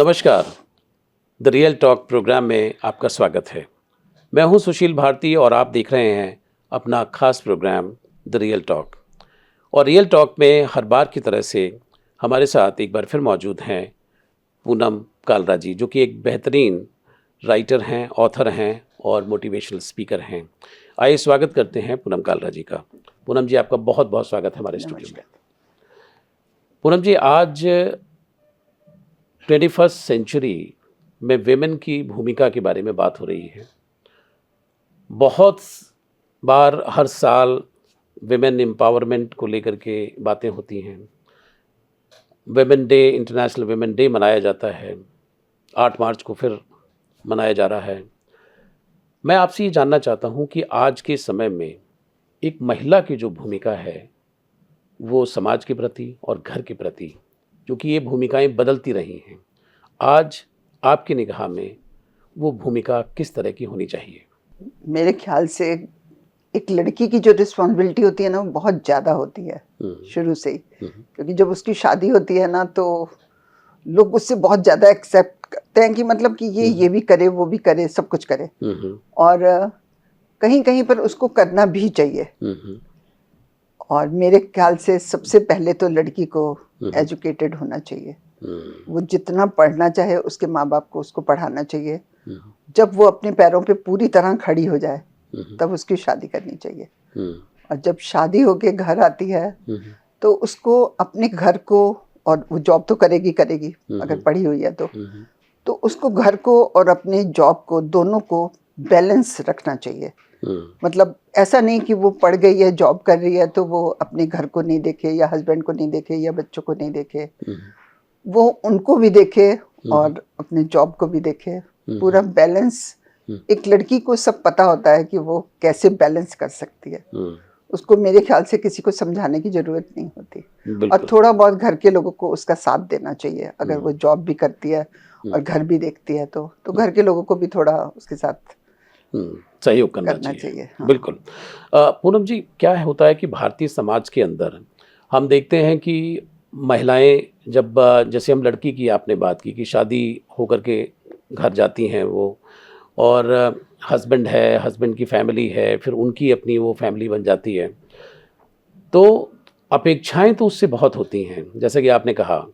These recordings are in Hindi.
नमस्कार। द रियल टॉक प्रोग्राम में आपका स्वागत है। मैं हूं सुशील भारती और आप देख रहे हैं अपना खास प्रोग्राम द रियल टॉक। और रियल टॉक में हर बार की तरह से हमारे साथ एक बार फिर मौजूद हैं पूनम कालरा जी, जो कि एक बेहतरीन राइटर हैं, ऑथर हैं और मोटिवेशनल स्पीकर हैं। आइए स्वागत करते हैं पूनम कालरा जी का। पूनम जी, आपका बहुत बहुत स्वागत है हमारे स्टूडियो में। पूनम जी, आज 21st सेंचुरी में विमेन की भूमिका के बारे में बात हो रही है। बहुत बार हर साल विमेन एम्पावरमेंट को लेकर के बातें होती हैं। Women day, international women day मनाया जाता है। 8 मार्च को फिर मनाया जा रहा है। मैं आपसे ये जानना चाहता हूँ कि आज के समय में एक महिला की जो भूमिका है वो समाज के प्रति और घर के प्रति, क्योंकि ये भूमिकाएं बदलती रही हैं, आज आपकी निगाह में वो भूमिका किस तरह की होनी चाहिए? मेरे ख्याल से एक लड़की की जो रिस्पॉन्सिबिलिटी होती है ना, वो बहुत ज़्यादा होती है शुरू से ही। क्योंकि जब उसकी शादी होती है ना, तो लोग उससे बहुत ज़्यादा एक्सेप्ट करते हैं कि मतलब कि ये भी करे, वो भी करे, सब कुछ करे। और कहीं कहीं पर उसको करना भी चाहिए। और मेरे ख्याल से सबसे पहले तो लड़की को एजुकेटेड होना चाहिए। वो जितना पढ़ना चाहे उसके माँ बाप को उसको पढ़ाना चाहिए। जब वो अपने पैरों पे पूरी तरह खड़ी हो जाए तब उसकी शादी करनी चाहिए। और जब शादी होके घर आती है तो उसको अपने घर को, और वो जॉब तो करेगी अगर पढ़ी हुई है तो उसको घर को और अपने जॉब को, दोनों को बैलेंस रखना चाहिए। मतलब ऐसा नहीं कि वो पढ़ गई है, जॉब कर रही है, तो वो अपने घर को नहीं देखे या हस्बैंड को नहीं देखे या बच्चों को नहीं देखे। वो उनको भी देखे और अपने जॉब को भी देखे। पूरा बैलेंस एक लड़की को सब पता होता है कि वो कैसे बैलेंस कर सकती है। उसको मेरे ख्याल से किसी को समझाने की जरूरत नहीं होती। और थोड़ा बहुत घर के लोगों को उसका साथ देना चाहिए। अगर वो जॉब भी करती है और घर भी देखती है तो घर के लोगों को भी थोड़ा उसके साथ सहयोग करना चाहिए। हाँ। बिल्कुल। पूनम जी, क्या होता है कि भारतीय समाज के अंदर हम देखते हैं कि महिलाएं जब, जैसे हम लड़की की आपने बात की कि शादी होकर के घर जाती हैं वो, और हस्बैंड है, हस्बैंड की फैमिली है, फिर उनकी अपनी वो फैमिली बन जाती है, तो अपेक्षाएं तो उससे बहुत होती हैं जैसे कि आपने कहा।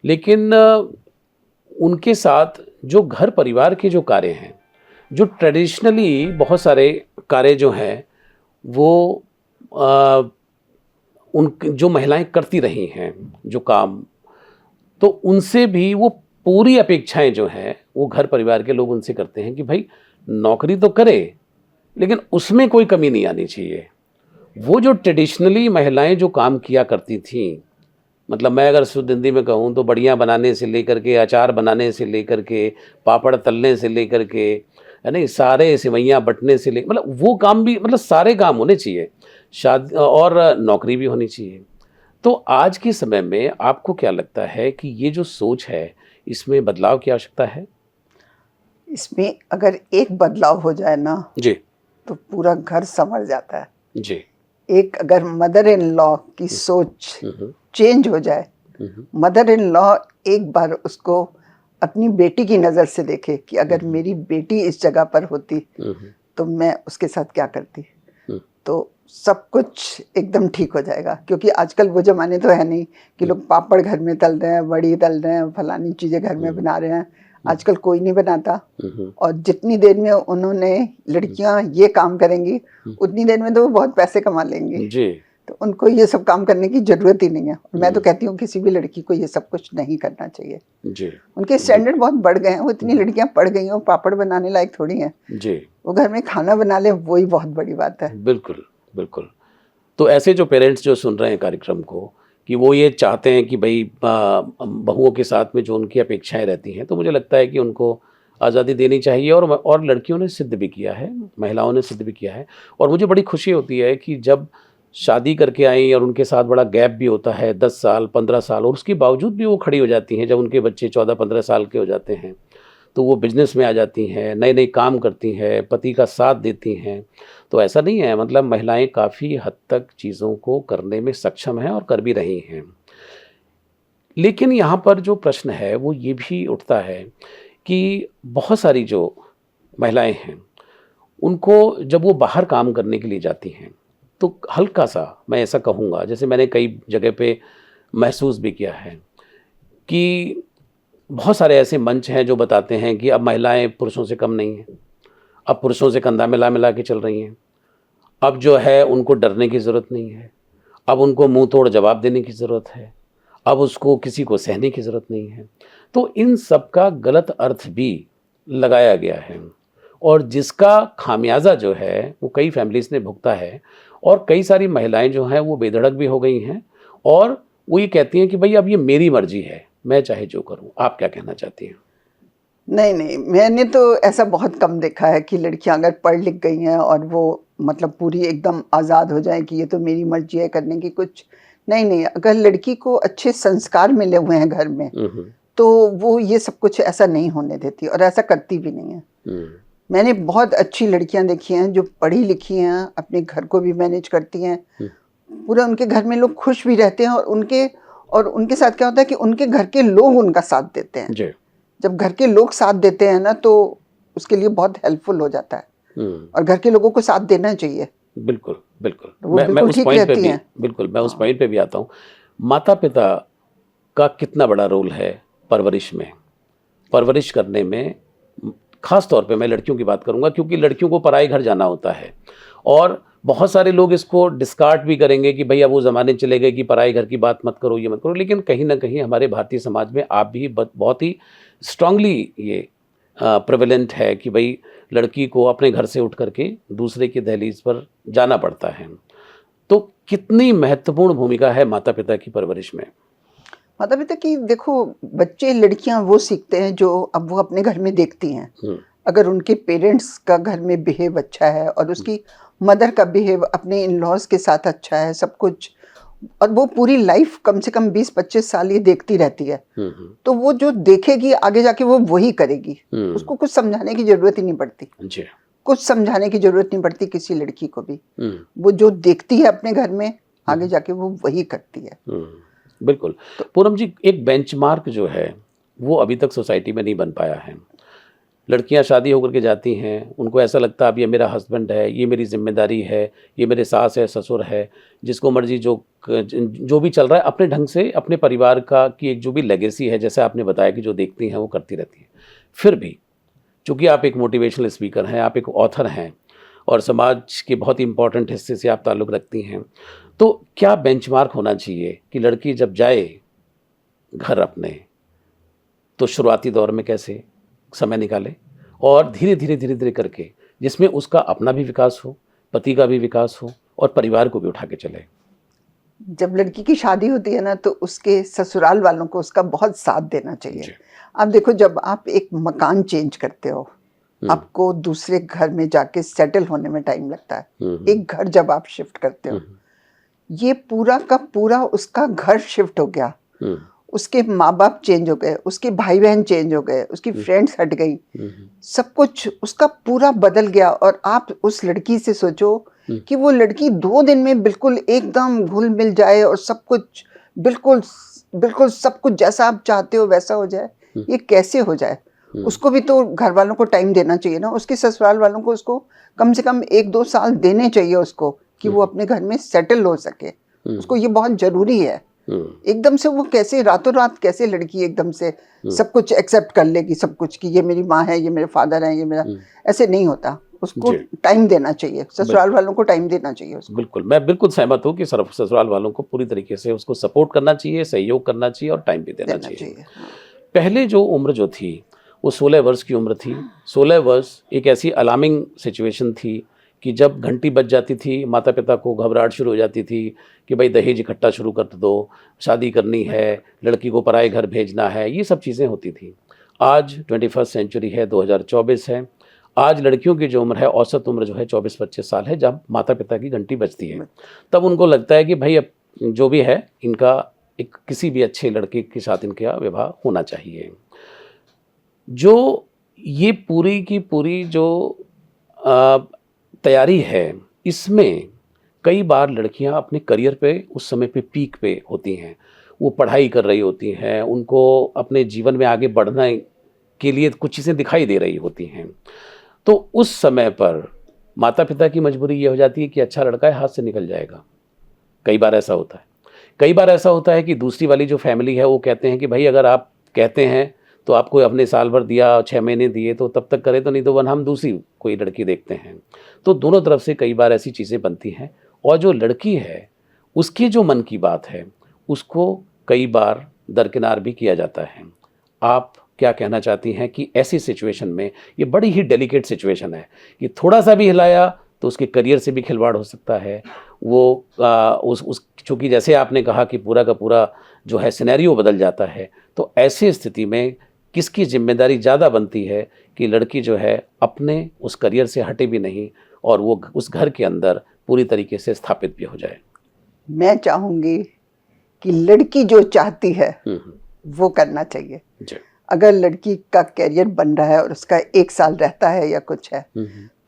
लेकिन उनके साथ जो घर परिवार के जो कार्य हैं, जो ट्रेडिशनली बहुत सारे कार्य जो हैं वो उन जो महिलाएं करती रही हैं जो काम, तो उनसे भी वो पूरी अपेक्षाएं जो हैं वो घर परिवार के लोग उनसे करते हैं कि भाई नौकरी तो करे लेकिन उसमें कोई कमी नहीं आनी चाहिए। वो जो ट्रेडिशनली महिलाएं जो काम किया करती थीं, मतलब मैं अगर शुद्ध हिंदी में कहूँ तो बढ़ियाँ बनाने से लेकर के, अचार बनाने से लेकर के, पापड़ तलने से लेकर के, है नहीं, सारे सिवैयाँ बटने से ले, मतलब वो काम भी, मतलब सारे काम होने चाहिए, शादी और नौकरी भी होनी चाहिए। तो आज के समय में आपको क्या लगता है कि ये जो सोच है इसमें बदलाव की आवश्यकता है? इसमें अगर एक बदलाव हो जाए ना जी, तो पूरा घर संभल जाता है जी। एक अगर मदर इन लॉ की सोच चेंज हो जाए, मदर इन लॉ एक बार उसको अपनी बेटी की नज़र से देखे कि अगर मेरी बेटी इस जगह पर होती तो मैं उसके साथ क्या करती, तो सब कुछ एकदम ठीक हो जाएगा। क्योंकि आजकल वो ज़माने तो है नहीं कि लोग पापड़ घर में तल रहे हैं, बड़ी तल रहे हैं, फलानी चीज़ें घर में बना रहे हैं। आजकल कोई नहीं बनाता। और जितनी देर में उन्होंने लड़कियां ये काम करेंगी उतनी देर में तो वो बहुत पैसे कमा लेंगी जी। तो उनको ये सब काम करने की जरूरत ही नहीं है। और मैं तो कहती हूँ किसी भी लड़की को ये सब कुछ नहीं करना चाहिए जी। उनके स्टैंडर्ड बहुत बढ़ गए हैं। वो इतनी लड़कियां पढ़ गई हैं, पापड़ बनाने लायक थोड़ी हैं जी। वो घर में खाना बना ले, वही बहुत बड़ी बात है। बिल्कुल बिल्कुल। तो ऐसे जो पेरेंट्स जो सुन रहे हैं कार्यक्रम को कि वो ये चाहते हैं कि भाई बहुओं के साथ में जो उनकी अपेक्षाएं रहती हैं, तो मुझे लगता है कि उनको आज़ादी देनी चाहिए। और लड़कियों ने सिद्ध भी किया है, महिलाओं ने सिद्ध भी किया है। और मुझे बड़ी खुशी होती है कि जब शादी करके आई और उनके साथ बड़ा गैप भी होता है 10 साल 15 साल, और उसके बावजूद भी वो खड़ी हो जाती हैं। जब उनके बच्चे 14-15 साल के हो जाते हैं तो वो बिजनेस में आ जाती हैं, नए नए काम करती हैं, पति का साथ देती हैं। तो ऐसा नहीं है, मतलब महिलाएं काफ़ी हद तक चीज़ों को करने में सक्षम हैं और कर भी रही हैं। लेकिन यहाँ पर जो प्रश्न है वो ये भी उठता है कि बहुत सारी जो महिलाएं हैं उनको जब वो बाहर काम करने के लिए जाती हैं तो हल्का सा, मैं ऐसा कहूँगा, जैसे मैंने कई जगह पे महसूस भी किया है कि बहुत सारे ऐसे मंच हैं जो बताते हैं कि अब महिलाएं पुरुषों से कम नहीं हैं, अब पुरुषों से कंधा मिला मिला के चल रही हैं, अब जो है उनको डरने की ज़रूरत नहीं है, अब उनको मुंह तोड़ जवाब देने की ज़रूरत है, अब उसको किसी को सहने की ज़रूरत नहीं है। तो इन सब का गलत अर्थ भी लगाया गया है और जिसका खामियाजा जो है वो कई फैमिलीज़ ने भुगता है और कई सारी महिलाएं जो हैं वो बेधड़क भी हो गई हैं और वो ये कहती हैं कि भाई अब ये मेरी मर्जी है, मैं चाहे जो करूं। आप क्या कहना चाहती हैं? नहीं नहीं, मैंने तो ऐसा बहुत कम देखा है कि लड़कियां अगर पढ़ लिख गई हैं और वो मतलब पूरी एकदम आज़ाद हो जाए कि ये तो मेरी मर्जी है करने की। कुछ नहीं नहीं, अगर लड़की को अच्छे संस्कार मिले हुए हैं घर में तो वो ये सब कुछ ऐसा नहीं होने देती और ऐसा करती भी नहीं है। मैंने बहुत अच्छी लड़कियां देखी हैं जो पढ़ी लिखी हैं, अपने घर को भी मैनेज करती हैं, पूरा उनके घर में लोग खुश भी रहते हैं और उनके साथ क्या होता है कि उनके घर के लोग उनका साथ देते हैं। जब घर के लोग साथ देते हैं ना तो उसके लिए बहुत हेल्पफुल हो जाता है और घर के लोगों को साथ देना चाहिए। बिल्कुल बिल्कुल, वो बिल्कुल ठीक रहती हैं। बिल्कुल मैं उस पॉइंट पे भी आता हूँ। माता पिता का कितना बड़ा रोल है परवरिश में, परवरिश करने में। खास तौर पे मैं लड़कियों की बात करूंगा क्योंकि लड़कियों को पराए घर जाना होता है और बहुत सारे लोग इसको डिस्कार्ड भी करेंगे कि भैया वो ज़माने चले गए कि पराए घर की बात मत करो, ये मत करो। लेकिन कहीं ना कहीं हमारे भारतीय समाज में आप भी बहुत ही स्ट्रांगली ये प्रेवलेंट है कि भाई लड़की को अपने घर से उठ करके दूसरे की दहलीज पर जाना पड़ता है। तो कितनी महत्वपूर्ण भूमिका है माता पिता की परवरिश में? माता पिता की, देखो बच्चे लड़कियां वो सीखते हैं जो अब वो अपने घर में देखती हैं। अगर उनके पेरेंट्स का घर में बिहेव अच्छा है और उसकी मदर का बिहेव अपने इन लॉज के साथ अच्छा है, सब कुछ, और वो पूरी लाइफ कम से कम 20-25 साल ये देखती रहती है, तो वो जो देखेगी आगे जाके वो वही करेगी। उसको कुछ समझाने की जरूरत ही नहीं पड़ती। कुछ समझाने की जरूरत नहीं पड़ती किसी लड़की को भी। वो जो देखती है अपने घर में आगे जाके वो वही करती है। बिल्कुल। पूनम जी, एक बेंचमार्क जो है वो अभी तक सोसाइटी में नहीं बन पाया है। लड़कियां शादी होकर के जाती हैं, उनको ऐसा लगता है अब ये मेरा हस्बैंड है, ये मेरी जिम्मेदारी है, ये मेरे सास है, ससुर है, जिसको मर्जी जो भी चल रहा है अपने ढंग से अपने परिवार का की एक जो भी लेगेसी है, जैसे आपने बताया कि जो देखती हैं वो करती रहती हैं। फिर भी चूँकि आप एक मोटिवेशनल स्पीकर हैं, आप एक ऑथर हैं और समाज के बहुत ही इंपॉर्टेंट हिस्से से आप ताल्लुक़ रखती हैं, तो क्या बेंचमार्क होना चाहिए कि लड़की जब जाए घर अपने तो शुरुआती दौर में कैसे समय निकाले और धीरे धीरे करके जिसमें उसका अपना भी विकास हो, पति का भी विकास हो और परिवार को भी उठा के चले? जब लड़की की शादी होती है ना तो उसके ससुराल वालों को उसका बहुत साथ देना चाहिए। आप देखो, जब आप एक मकान चेंज करते हो आपको दूसरे घर में जाके सेटल होने में टाइम लगता है। एक घर जब आप शिफ्ट करते हो, ये पूरा का पूरा उसका घर शिफ्ट हो गया, उसके माँ बाप चेंज हो गए, उसके भाई बहन चेंज हो गए, उसकी फ्रेंड्स हट गई, सब कुछ उसका पूरा बदल गया। और आप उस लड़की से सोचो कि वो लड़की 2 दिन में बिल्कुल एकदम घुल मिल जाए और सब कुछ बिल्कुल बिल्कुल सब कुछ जैसा आप चाहते हो वैसा हो जाए, ये कैसे हो जाए? उसको भी तो घर वालों को टाइम देना चाहिए ना, उसके ससुराल वालों को उसको कम से कम 1-2 साल देने चाहिए उसको कि वो अपने घर में सेटल हो सके। उसको ये बहुत जरूरी है। एकदम से वो कैसे रातों रात कैसे लड़की एकदम से सब कुछ एक्सेप्ट कर लेगी, सब कुछ कि ये मेरी माँ है, ये मेरे फादर है, ये मेरा, ऐसे नहीं होता। उसको टाइम देना चाहिए, ससुराल वालों को टाइम देना चाहिए उसको। बिल्कुल, मैं बिल्कुल सहमत हूँ कि ससुराल वालों को पूरी तरीके से उसको सपोर्ट करना चाहिए, सहयोग करना चाहिए और टाइम भी देना चाहिए। पहले जो उम्र जो थी वो 16 वर्ष की उम्र थी। 16 वर्ष एक ऐसी अलार्मिंग सिचुएशन थी कि जब घंटी बज जाती थी माता पिता को घबराहट शुरू हो जाती थी कि भाई दहेज इकट्ठा शुरू कर दो, शादी करनी है, लड़की को पराए घर भेजना है, ये सब चीज़ें होती थी। आज 21st सेंचुरी है, 2024 है। आज लड़कियों की जो उम्र है, औसत उम्र जो है 24-25 साल है। जब माता पिता की घंटी बजती है तब उनको लगता है कि भाई अब जो भी है इनका एक किसी भी अच्छे लड़के के साथ इनका विवाह होना चाहिए। जो ये पूरी की पूरी जो तैयारी है, इसमें कई बार लड़कियां अपने करियर पे उस समय पे पीक पे होती हैं। वो पढ़ाई कर रही होती हैं, उनको अपने जीवन में आगे बढ़ने के लिए कुछ चीज़ें दिखाई दे रही होती हैं। तो उस समय पर माता पिता की मजबूरी ये हो जाती है कि अच्छा लड़का है, हाथ से निकल जाएगा। कई बार ऐसा होता है। कई बार ऐसा होता है कि दूसरी वाली जो फैमिली है वो कहते हैं कि भाई अगर आप कहते हैं तो आपको अपने साल भर दिया, 6 महीने दिए तो तब तक करें, तो नहीं तो वन हम दूसरी कोई लड़की देखते हैं। तो दोनों तरफ से कई बार ऐसी चीज़ें बनती हैं और जो लड़की है उसके जो मन की बात है उसको कई बार दरकिनार भी किया जाता है। आप क्या कहना चाहती हैं कि ऐसी सिचुएशन में, ये बड़ी ही डेलिकेट सिचुएशन है कि थोड़ा सा भी हिलाया तो उसके करियर से भी खिलवाड़ हो सकता है। वो चूँकि जैसे आपने कहा कि पूरा का पूरा जो है सिनेरियो बदल जाता है, तो ऐसी स्थिति में किसकी जिम्मेदारी ज़्यादा बनती है कि लड़की जो है अपने उस करियर से हटे भी नहीं और वो उस घर के अंदर पूरी तरीके से स्थापित भी हो जाए? मैं चाहूँगी कि लड़की जो चाहती है वो करना चाहिए। जी। अगर लड़की का करियर बन रहा है और उसका 1 साल रहता है या कुछ है,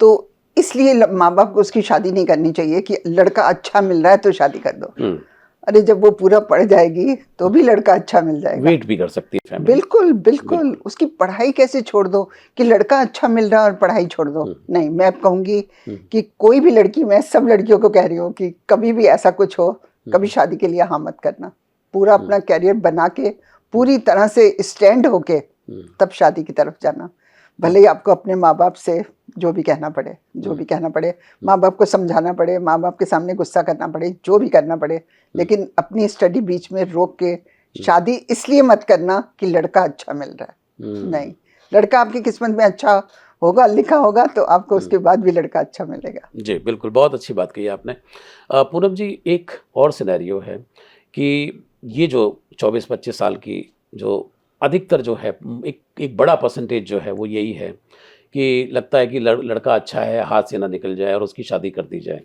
तो इसलिए माँ बाप को उसकी शादी नहीं करनी चाहिए कि लड़का अच्छा मिल रहा है तो शादी कर दो। अरे जब वो पूरा पढ़ जाएगी तो भी लड़का अच्छा मिल जाएगा। वेट भी कर सकती है फैमिली। बिल्कुल बिल्कुल। उसकी पढ़ाई कैसे छोड़ दो कि लड़का अच्छा मिल रहा है और पढ़ाई छोड़ दो। नहीं, मैं कहूँगी कि कोई भी लड़की, मैं सब लड़कियों को कह रही हूँ कि कभी भी ऐसा कुछ हो, कभी शादी के लिए हाँ मत करना। पूरा अपना कैरियर बना के पूरी तरह से स्टैंड होके तब शादी की तरफ जाना। भले ही आपको अपने माँ बाप से जो भी कहना पड़े, माँ बाप को समझाना पड़े, माँ बाप के सामने गुस्सा करना पड़े, जो भी करना पड़े, लेकिन अपनी स्टडी बीच में रोक के शादी इसलिए मत करना कि लड़का अच्छा मिल रहा है। नहीं, लड़का आपकी किस्मत में अच्छा होगा, लिखा होगा तो आपको उसके बाद भी लड़का अच्छा मिलेगा। जी बिल्कुल, बहुत अच्छी बात कही आपने। पूनम जी, एक और सिनेरियो है कि ये जो 24-25 साल की जो अधिकतर जो है एक बड़ा परसेंटेज जो है वो यही है कि लगता है कि लड़का अच्छा है, हाथ से ना निकल जाए और उसकी शादी कर दी जाए,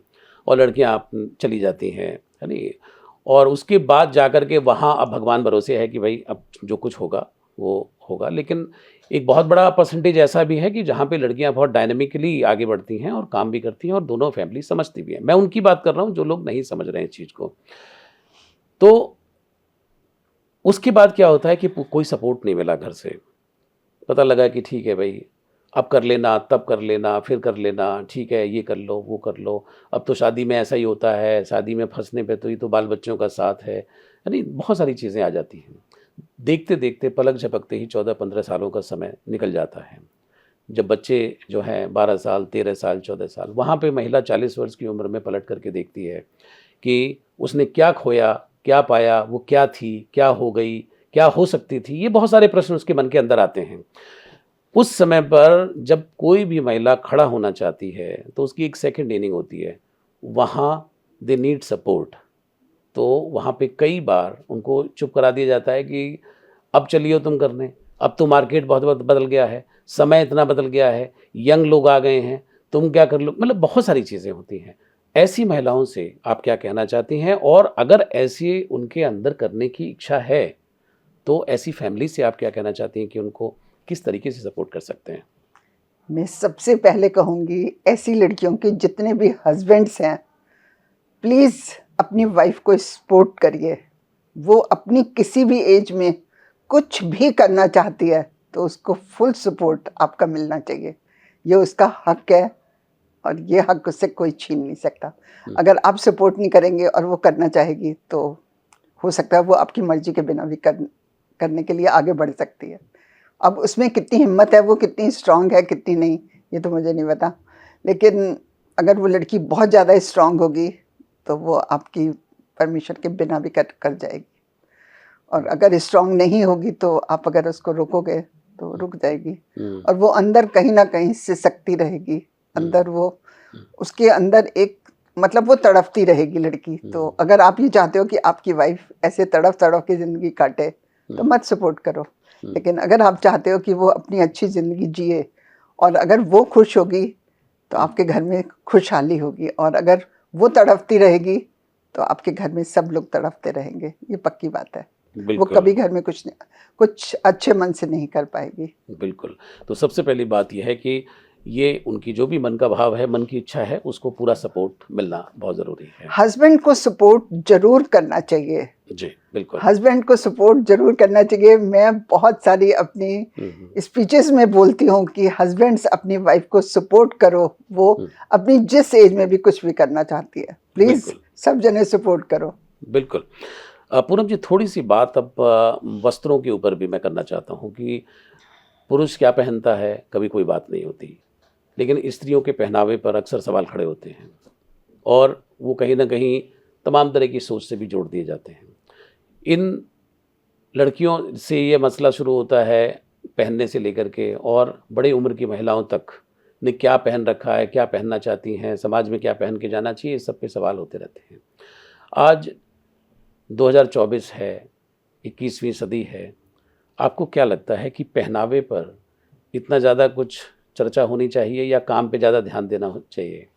और लड़कियां आप चली जाती हैं, है नहीं, और उसके बाद जाकर के वहाँ अब भगवान भरोसे है कि भाई अब जो कुछ होगा वो होगा। लेकिन एक बहुत बड़ा परसेंटेज ऐसा भी है कि जहाँ पे लड़कियां बहुत डायनेमिकली आगे बढ़ती हैं और काम भी करती हैं और दोनों फैमिली समझती भी हैं। मैं उनकी बात कर रहा हूँ जो लोग नहीं समझ रहे हैं इस चीज़ को। तो उसके बाद क्या होता है कि कोई सपोर्ट नहीं मिला घर से। पता लगा कि ठीक है भाई, अब कर लेना, तब कर लेना, फिर कर लेना, ठीक है ये कर लो, वो कर लो, अब तो शादी में ऐसा ही होता है, शादी में फंसने पे तो ये तो बाल बच्चों का साथ है, यानी बहुत सारी चीज़ें आ जाती हैं। देखते देखते पलक झपकते ही 14-15 सालों का समय निकल जाता है। जब बच्चे जो हैं 12 साल, 13 साल, 14 साल, वहाँ पे महिला 40 वर्ष की उम्र में पलट करके देखती है कि उसने क्या खोया, क्या पाया, वो क्या थी, क्या हो गई, क्या हो सकती थी, ये बहुत सारे प्रश्न उसके मन के अंदर आते हैं। उस समय पर जब कोई भी महिला खड़ा होना चाहती है तो उसकी एक सेकंड इनिंग होती है, वहाँ दे नीड सपोर्ट। तो वहाँ पे कई बार उनको चुप करा दिया जाता है कि अब चलिए तुम करने, अब तो मार्केट बहुत बदल गया है, समय इतना बदल गया है, यंग लोग आ गए हैं, तुम क्या कर लो, मतलब बहुत सारी चीज़ें होती हैं। ऐसी महिलाओं से आप क्या कहना चाहती हैं, और अगर ऐसी उनके अंदर करने की इच्छा है तो ऐसी फैमिली से आप क्या कहना चाहती हैं कि उनको किस तरीके से सपोर्ट कर सकते हैं? मैं सबसे पहले कहूँगी ऐसी लड़कियों के जितने भी हस्बैंड्स हैं, प्लीज़ अपनी वाइफ को सपोर्ट करिए। वो अपनी किसी भी एज में कुछ भी करना चाहती है तो उसको फुल सपोर्ट आपका मिलना चाहिए। ये उसका हक है और ये हक उससे कोई छीन नहीं सकता। अगर आप सपोर्ट नहीं करेंगे और वो करना चाहेगी तो हो सकता है वो आपकी मर्जी के बिना भी करने के लिए आगे बढ़ सकती है। अब उसमें कितनी हिम्मत है, वो कितनी स्ट्रांग है, कितनी नहीं, ये तो मुझे नहीं पता। लेकिन अगर वो लड़की बहुत ज़्यादा स्ट्रांग होगी तो वो आपकी परमिशन के बिना भी कर जाएगी, और अगर स्ट्रांग नहीं होगी तो आप अगर उसको रोकोगे तो रुक जाएगी, और वो अंदर कहीं ना कहीं से सिसकती रहेगी। अंदर वो उसके अंदर एक मतलब वो तड़पती रहेगी लड़की। तो अगर आप ये चाहते हो कि आपकी वाइफ ऐसे तड़प तड़प के ज़िंदगी काटे तो मत सपोर्ट करो। लेकिन अगर आप चाहते हो कि वो अपनी अच्छी ज़िंदगी जिए और अगर वो खुश होगी तो आपके घर में खुशहाली होगी, और अगर वो तड़पती रहेगी तो आपके घर में सब लोग तड़पते रहेंगे। ये पक्की बात है। वो कभी घर में कुछ अच्छे मन से नहीं कर पाएगी। बिल्कुल। तो सबसे पहली बात यह है कि ये उनकी जो भी मन का भाव है, मन की इच्छा है, उसको पूरा सपोर्ट मिलना बहुत ज़रूरी है। हस्बैंड को सपोर्ट जरूर करना चाहिए। जी बिल्कुल। हस्बैंड को सपोर्ट जरूर करना चाहिए। मैं बहुत सारी अपनी स्पीचेस में बोलती हूँ कि हस्बैंड्स अपनी वाइफ को सपोर्ट करो, वो अपनी जिस एज में भी कुछ भी करना चाहती है, प्लीज बिल्कुल। सब जने सपोर्ट करो। बिल्कुल। पूनम जी, थोड़ी सी बात अब वस्त्रों के ऊपर भी मैं करना चाहता हूँ कि पुरुष क्या पहनता है कभी कोई बात नहीं होती, लेकिन स्त्रियों के पहनावे पर अक्सर सवाल खड़े होते हैं और वो कहीं ना कहीं तमाम तरह की सोच से भी जोड़ दिए जाते हैं। इन लड़कियों से ये मसला शुरू होता है पहनने से लेकर के, और बड़े उम्र की महिलाओं तक ने क्या पहन रखा है, क्या पहनना चाहती हैं, समाज में क्या पहन के जाना चाहिए, इस सब पे सवाल होते रहते हैं। आज 2024 है, 21वीं सदी है, आपको क्या लगता है कि पहनावे पर इतना ज़्यादा कुछ चर्चा होनी चाहिए या काम पे ज़्यादा ध्यान देना चाहिए?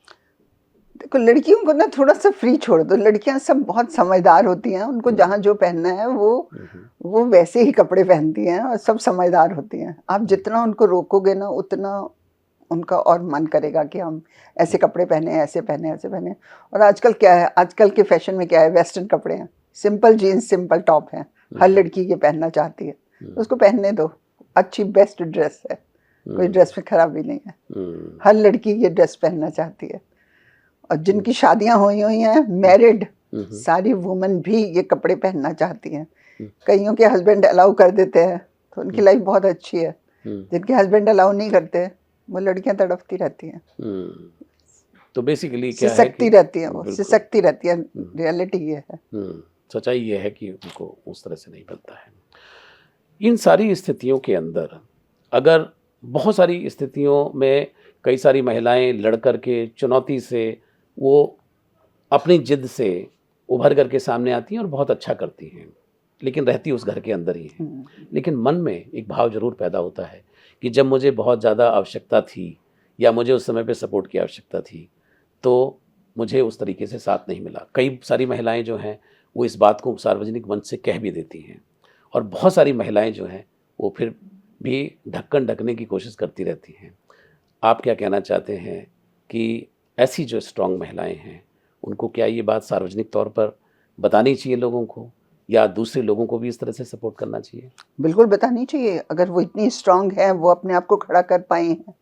देखो, लड़कियों को ना थोड़ा सा फ्री छोड़ दो। लड़कियां सब बहुत समझदार होती हैं, उनको जहाँ जो पहनना है वो वैसे ही कपड़े पहनती हैं और सब समझदार होती हैं। आप जितना उनको रोकोगे ना उतना उनका और मन करेगा कि हम ऐसे कपड़े पहने, ऐसे पहने, ऐसे पहने। और आजकल क्या है, आजकल के फैशन में क्या है, वेस्टर्न कपड़े हैं, सिंपल जीन्स, सिंपल टॉप हैं, हर लड़की ये पहनना चाहती है, उसको पहनने दो। अच्छी बेस्ट ड्रेस है, कोई ड्रेस में खराबी नहीं है, हर लड़की ये ड्रेस पहनना चाहती है। और जिनकी शादियां हुई हैं, मैरिड, सारी वुमेन भी ये कपड़े पहनना चाहती हैं। कईयों के हस्बैंड अलाउ कर देते हैं तो उनकी लाइफ बहुत अच्छी है, जिनके हस्बैंड अलाउ नहीं करते वो लड़कियां तड़पती रहती हैं। तो बेसिकली क्या है सिसकती रहती हैं, वो सिसकती रहती है। रियलिटी ये है, सच्चाई ये है कि उनको उस तरह से नहीं मिलता है। इन सारी स्थितियों के अंदर, अगर बहुत सारी स्थितियों में कई सारी महिलाएं लड़ कर के चुनौती से, वो अपनी जिद से उभर करके सामने आती हैं और बहुत अच्छा करती हैं, लेकिन रहती उस घर के अंदर ही है। लेकिन मन में एक भाव जरूर पैदा होता है कि जब मुझे बहुत ज़्यादा आवश्यकता थी या मुझे उस समय पे सपोर्ट की आवश्यकता थी तो मुझे उस तरीके से साथ नहीं मिला। कई सारी महिलाएं जो हैं वो इस बात को सार्वजनिक मंच से कह भी देती हैं, और बहुत सारी महिलाएं जो हैं वो फिर भी ढक्कन ढकने की कोशिश करती रहती हैं। आप क्या कहना चाहते हैं कि ऐसी जो स्ट्रांग महिलाएं हैं उनको क्या ये बात सार्वजनिक तौर पर बतानी चाहिए लोगों को, या दूसरे लोगों को भी इस तरह से सपोर्ट करना चाहिए? बिल्कुल बतानी चाहिए। अगर वो इतनी स्ट्रांग है, वो अपने आप को खड़ा कर पाई हैं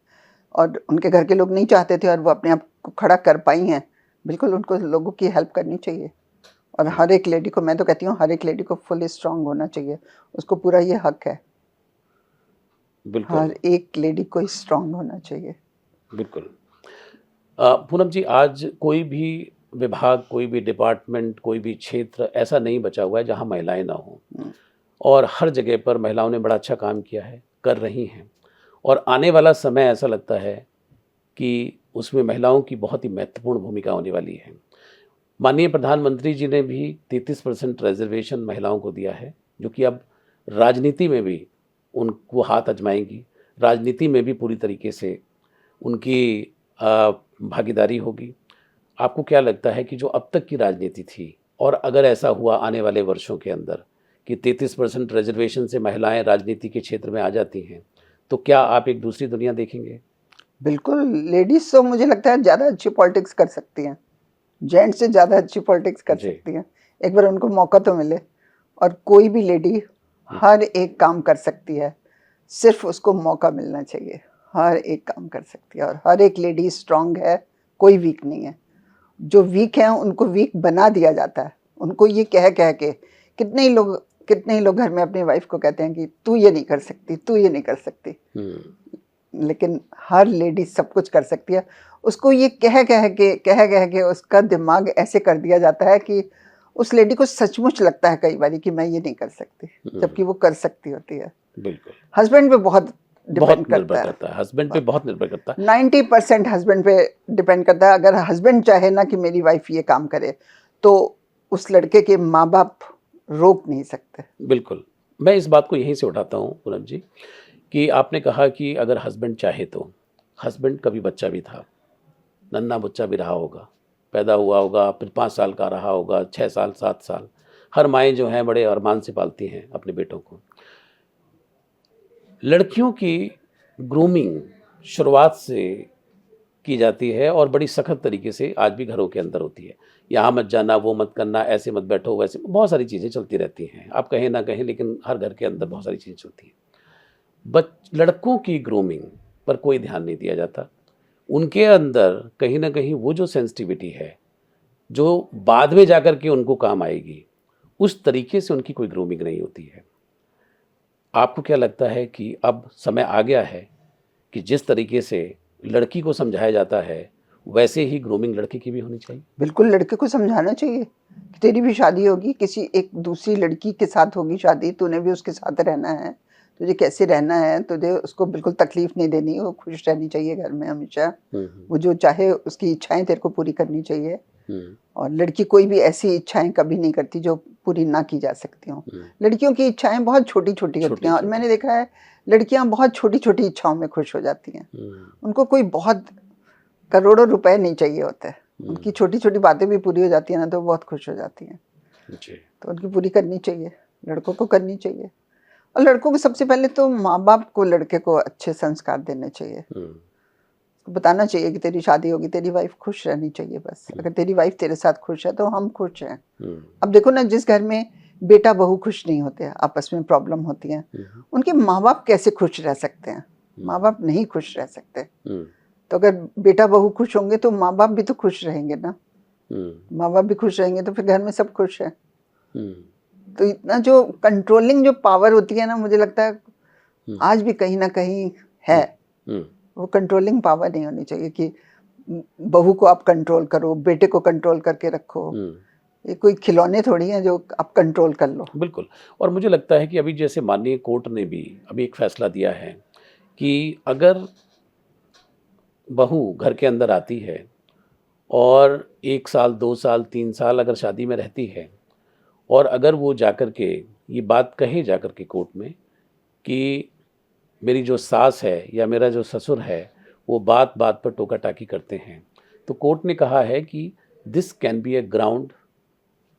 और उनके घर के लोग नहीं चाहते थे और वो अपने आप को खड़ा कर पाई हैं, बिल्कुल उनको लोगों की हेल्प करनी चाहिए। और हर एक लेडी को, मैं तो कहती हूँ हर एक लेडी को फुल स्ट्रांग होना चाहिए, उसको पूरा ये हक है। बिल्कुल, हर एक लेडी को स्ट्रांग होना चाहिए। बिल्कुल। पूनम जी, आज कोई भी विभाग, कोई भी डिपार्टमेंट, कोई भी क्षेत्र ऐसा नहीं बचा हुआ है जहां महिलाएं ना हों, और हर जगह पर महिलाओं ने बड़ा अच्छा काम किया है, कर रही हैं, और आने वाला समय ऐसा लगता है कि उसमें महिलाओं की बहुत ही महत्वपूर्ण भूमिका होने वाली है। माननीय प्रधानमंत्री जी ने भी 33% रिजर्वेशन महिलाओं को दिया है, जो कि अब राजनीति में भी उनको हाथ आजमाएंगी, राजनीति में भी पूरी तरीके से उनकी भागीदारी होगी। आपको क्या लगता है कि जो अब तक की राजनीति थी, और अगर ऐसा हुआ आने वाले वर्षों के अंदर कि 33% रिजर्वेशन से महिलाएं राजनीति के क्षेत्र में आ जाती हैं, तो क्या आप एक दूसरी दुनिया देखेंगे? बिल्कुल, लेडीज तो मुझे लगता है ज़्यादा अच्छी पॉलिटिक्स कर सकती हैं, जेंट्स से ज़्यादा अच्छी पॉलिटिक्स कर सकती हैं। एक बार उनको मौका तो मिले, और कोई भी लेडी हर एक काम कर सकती है, सिर्फ उसको मौका मिलना चाहिए। हर एक काम कर सकती है और हर एक लेडी स्ट्रांग है, कोई वीक नहीं है। जो वीक हैं उनको वीक बना दिया जाता है, उनको ये कह कह के। कितने ही लोग घर में अपनी वाइफ को कहते हैं कि तू ये नहीं कर सकती, तू ये नहीं कर सकती, लेकिन हर लेडी सब कुछ कर सकती है। उसको ये कह कह के उसका दिमाग ऐसे कर दिया जाता है कि उस लेडी को सचमुच लगता है कई बार कि मैं ये नहीं कर सकती, जबकि वो कर सकती होती है। बिल्कुल। हस्बैंड पे बहुत डिपेंड करता है, हस्बैंड पे बहुत निर्भर करता है। 90% हस्बैंड पे डिपेंड करता है। अगर हस्बैंड चाहे ना कि मेरी वाइफ ये काम करे, तो उस लड़के के माँ बाप रोक नहीं सकते। बिल्कुल, मैं इस बात को यहीं से उठाता हूँ पूनम जी, कि आपने कहा कि अगर हस्बैंड चाहे तो, हस्बैंड का भी बच्चा भी था, नन्हा बच्चा भी रहा होगा, पैदा हुआ होगा, फिर 5 साल का रहा होगा, 6 साल, 7 साल। हर माएँ जो हैं बड़े अरमान से पालती हैं अपने बेटों को। लड़कियों की ग्रूमिंग शुरुआत से की जाती है और बड़ी सख्त तरीके से आज भी घरों के अंदर होती है। यहाँ मत जाना, वो मत करना, ऐसे मत बैठो, वैसे बहुत सारी चीज़ें चलती रहती हैं। आप कहें ना कहें, लेकिन हर घर के अंदर बहुत सारी चीज़ें चलती हैं। लड़कों की ग्रूमिंग पर कोई ध्यान नहीं दिया जाता। उनके अंदर कहीं ना कहीं वो जो सेंसिटिविटी है, जो बाद में जाकर के उनको काम आएगी, उस तरीके से उनकी कोई ग्रूमिंग नहीं होती है। आपको क्या लगता है कि अब समय आ गया है कि जिस तरीके से लड़की को समझाया जाता है, वैसे ही ग्रूमिंग लड़के की भी होनी चाहिए? बिल्कुल, लड़के को समझाना चाहिए कि तेरी भी शादी होगी, किसी एक दूसरी लड़की के साथ होगी शादी, तूने भी उसके साथ रहना है, तुझे कैसे रहना है, तुझे उसको बिल्कुल तकलीफ नहीं देनी, वो खुश रहनी चाहिए घर में हमेशा। वो जो चाहे उसकी इच्छाएं तेरे को पूरी करनी चाहिए। और लड़की कोई भी ऐसी इच्छाएं कभी नहीं करती जो पूरी ना की जा सकती हों। लड़कियों की इच्छाएं बहुत छोटी छोटी होती हैं, और मैंने देखा है लड़कियां बहुत छोटी छोटी इच्छाओं में खुश हो जाती हैं। उनको कोई बहुत करोड़ों रुपए नहीं चाहिए होते, उनकी छोटी छोटी बातें भी पूरी हो जाती है ना, तो बहुत खुश हो जाती हैं। तो उनकी पूरी करनी चाहिए, लड़कों को करनी चाहिए। और लड़कों को सबसे पहले तो माँ बाप को लड़के को अच्छे संस्कार देने चाहिए, बताना चाहिए कि तेरी शादी होगी, तेरी वाइफ खुश रहनी चाहिए बस। अगर तेरी वाइफ तेरे साथ खुश है तो हम खुश हैं। अब देखो ना, जिस घर में बेटा बहू खुश नहीं होते, आपस में प्रॉब्लम होती है, उनके माँ बाप कैसे खुश रह सकते हैं? माँ बाप नहीं खुश रह सकते। तो अगर बेटा बहू खुश होंगे तो माँ बाप भी तो खुश रहेंगे ना। माँ बाप भी खुश रहेंगे तो फिर घर में सब खुश है। तो इतना जो कंट्रोलिंग जो पावर होती है ना, मुझे लगता है आज भी कहीं ना कहीं है। वो कंट्रोलिंग पावर नहीं होनी चाहिए कि बहू को आप कंट्रोल करो, बेटे को कंट्रोल करके रखो। ये कोई खिलौने थोड़ी हैं जो आप कंट्रोल कर लो। बिल्कुल। और मुझे लगता है कि अभी जैसे माननीय कोर्ट ने भी अभी एक फैसला दिया है कि अगर बहू घर के अंदर आती है और 1 साल, 2 साल, 3 साल अगर शादी में रहती है, और अगर वो जाकर के ये बात कहे जाकर के कोर्ट में कि मेरी जो सास है या मेरा जो ससुर है वो बात बात पर टोका टाकी करते हैं, तो कोर्ट ने कहा है कि this can be A ground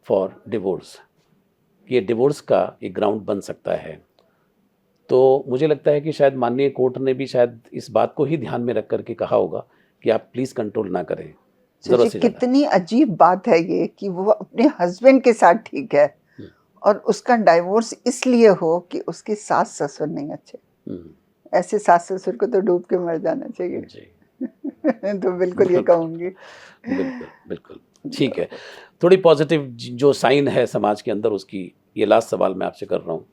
for divorce, ये डिवोर्स का एक ग्राउंड बन सकता है। तो मुझे लगता है कि शायद माननीय कोर्ट ने भी शायद इस बात को ही ध्यान में रख करके कहा होगा कि आप प्लीज़ कंट्रोल ना करें जरूरत से ज़्यादा। कितनी अजीब बात है ये कि वो अपने हस्बैंड के साथ ठीक है और उसका डाइवोर्स इसलिए हो कि उसके सास ससुर नहीं अच्छे। ऐसे सास ससुर को तो डूब के मर जाना चाहिए जी। तो बिल्कुल ये कहूँगी। बिल्कुल बिल्कुल ठीक है। थोड़ी पॉजिटिव जो साइन है समाज के अंदर, उसकी ये लास्ट सवाल मैं आपसे कर रहा हूँ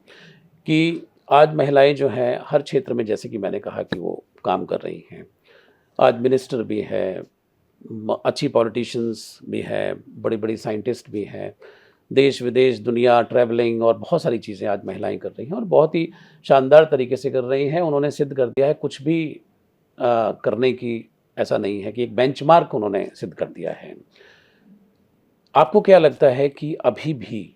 कि आज महिलाएं जो हैं हर क्षेत्र में, जैसे कि मैंने कहा कि वो काम कर रही हैं। आज मिनिस्टर भी है, अच्छी पॉलिटिशियंस भी है, बड़ी बड़ी साइंटिस्ट भी हैं, देश विदेश दुनिया ट्रैवलिंग और बहुत सारी चीज़ें आज महिलाएं कर रही हैं और बहुत ही शानदार तरीके से कर रही हैं। उन्होंने सिद्ध कर दिया है, कुछ भी करने की ऐसा नहीं है कि एक बेंचमार्क उन्होंने सिद्ध कर दिया है। आपको क्या लगता है कि अभी भी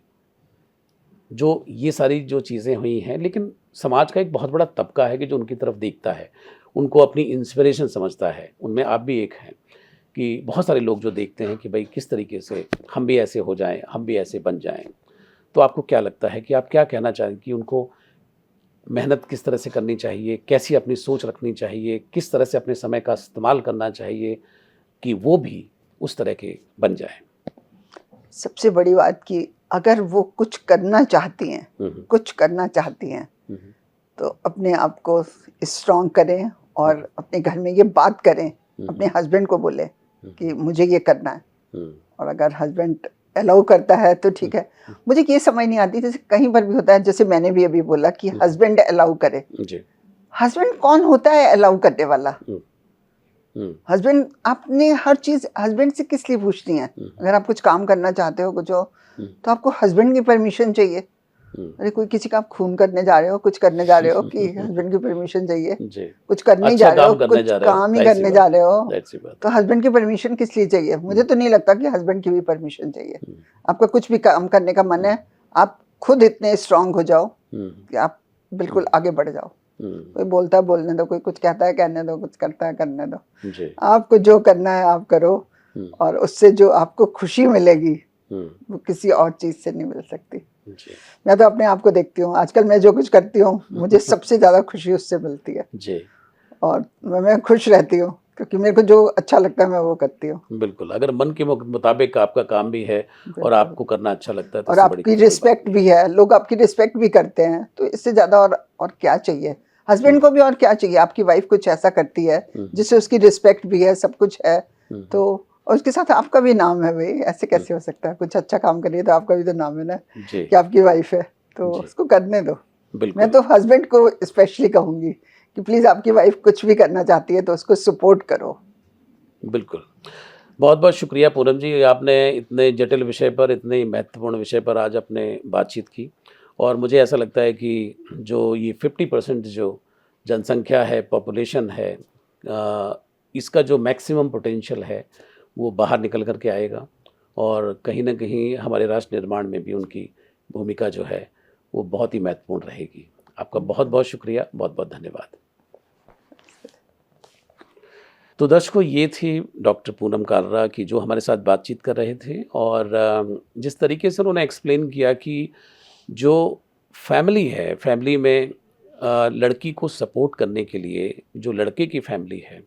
जो ये सारी जो चीज़ें हुई हैं, लेकिन समाज का एक बहुत बड़ा तबका है कि जो उनकी तरफ देखता है, उनको अपनी इंस्पिरेशन समझता है, उनमें आप भी एक हैं कि बहुत सारे लोग जो देखते हैं कि भाई किस तरीके से हम भी ऐसे हो जाएं, हम भी ऐसे बन जाएं। तो आपको क्या लगता है कि आप क्या कहना चाहें कि उनको मेहनत किस तरह से करनी चाहिए, कैसी अपनी सोच रखनी चाहिए, किस तरह से अपने समय का इस्तेमाल करना चाहिए कि वो भी उस तरह के बन जाएं? सबसे बड़ी बात कि अगर वो कुछ करना चाहती हैं, कुछ करना चाहती हैं, तो अपने आप को स्ट्रॉन्ग करें और अपने घर में ये बात करें, अपने हस्बैंड को बोले कि मुझे ये करना है। और अगर हस्बैंड अलाउ करता है तो ठीक है। मुझे ये समझ नहीं आती, जैसे कहीं पर भी होता है, जैसे मैंने भी अभी बोला कि हस्बैंड अलाउ करे। हस्बैंड कौन होता है अलाउ करने वाला? हस्बैंड, आपने हर चीज हस्बैंड से किस लिए पूछनी है? अगर आप कुछ काम करना चाहते हो कुछ हो, तो आपको हस्बैंड की परमिशन चाहिए। अरे कोई किसी का आप खून करने जा रहे हो, कुछ करने जा रहे हो कि हस्बैंड की परमिशन चाहिए? कुछ करने ही जा रहे हो, कुछ काम ही करने जा रहे हो, तो हस्बैंड की परमिशन किस लिए चाहिए? मुझे तो नहीं लगता कि हस्बैंड की भी परमिशन चाहिए। आपका कुछ भी काम करने का मन है, आप खुद इतने स्ट्रांग हो जाओ कि आप बिल्कुल आगे बढ़ जाओ। कोई बोलता है बोलने दो, कोई कुछ कहता है कहने दो, कुछ करता है करने दो। आपको जो करना है आप करो, और उससे जो आपको खुशी मिलेगी वो किसी और चीज से नहीं मिल सकती। मैं तो अपने आप को देखती हूँ, आजकल मैं जो कुछ करती हूँ मुझे सबसे ज्यादा खुशी उससे मिलती है। और मैं खुश रहती हूँ क्योंकि मेरे को जो अच्छा लगता है मैं वो करती हूँ। बिल्कुल, अगर मन के मुताबिक आपका काम भी है और बिल्कुल। आपको करना अच्छा लगता है तो और इससे बड़ी आपकी कोई बात रिस्पेक्ट भी है, लोग आपकी रिस्पेक्ट भी करते हैं, तो इससे ज्यादा और क्या चाहिए। हस्बैंड को भी और क्या चाहिए, आपकी वाइफ कुछ ऐसा करती है जिससे उसकी रिस्पेक्ट भी है, सब कुछ है, तो और उसके साथ आपका भी नाम है भाई, ऐसे कैसे हो सकता है। कुछ अच्छा काम करिए तो आपका भी तो नाम है ना जी, कि आपकी वाइफ है, तो जी, उसको करने दो। मैं बिल्कुल, तो हस्बैंड को स्पेशली कहूंगी कि प्लीज आपकी वाइफ कुछ भी करना चाहती है तो उसको सपोर्ट करो। बिल्कुल। बहुत-बहुत शुक्रिया पूनम जी, आपने इतने जटिल विषय पर, इतने महत्वपूर्ण विषय पर आज आपने बातचीत की और मुझे ऐसा लगता है कि जो ये 50% जो जनसंख्या है, पॉपुलेशन है इसका जो मैक्सिमम पोटेंशियल है, वो बाहर निकल कर के आएगा और कहीं न कहीं हमारे राष्ट्र निर्माण में भी उनकी भूमिका जो है, वो बहुत ही महत्वपूर्ण रहेगी। आपका बहुत-बहुत शुक्रिया, बहुत-बहुत धन्यवाद। तो दर्शकों ये थी डॉक्टर पूनम कालरा की जो हमारे साथ बातचीत कर रहे थे और जिस तरीके से उन्होंने एक्सप्लेन किया कि जो फैमिली है, फैमिली में लड़की को सपोर्ट करने के लिए जो लड़के की फैमिली है,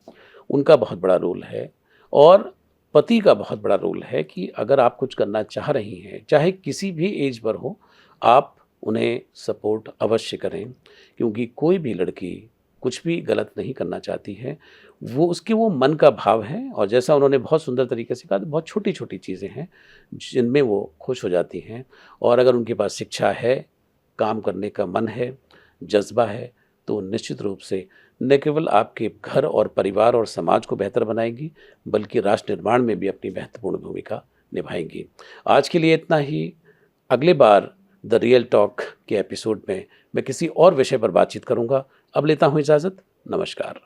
उनका बहुत बड़ा रोल है और पति का बहुत बड़ा रोल है कि अगर आप कुछ करना चाह रही हैं, चाहे किसी भी एज पर हो, आप उन्हें सपोर्ट अवश्य करें क्योंकि कोई भी लड़की कुछ भी गलत नहीं करना चाहती है। वो उसके वो मन का भाव है और जैसा उन्होंने बहुत सुंदर तरीके से कहा, बहुत छोटी-छोटी चीज़ें हैं, जिनमें वो खुश हो जाती हैं और अगर उनके पास शिक्षा है, काम करने का मन है, जज़्बा है, तो निश्चित रूप से न केवल आपके घर और परिवार और समाज को बेहतर बनाएँगी, बल्कि राष्ट्र निर्माण में भी अपनी महत्वपूर्ण भूमिका निभाएँगी। आज के लिए इतना ही, अगली बार द रियल टॉक के एपिसोड में मैं किसी और विषय पर बातचीत करूँगा। अब लेता हूँ इजाज़त, नमस्कार।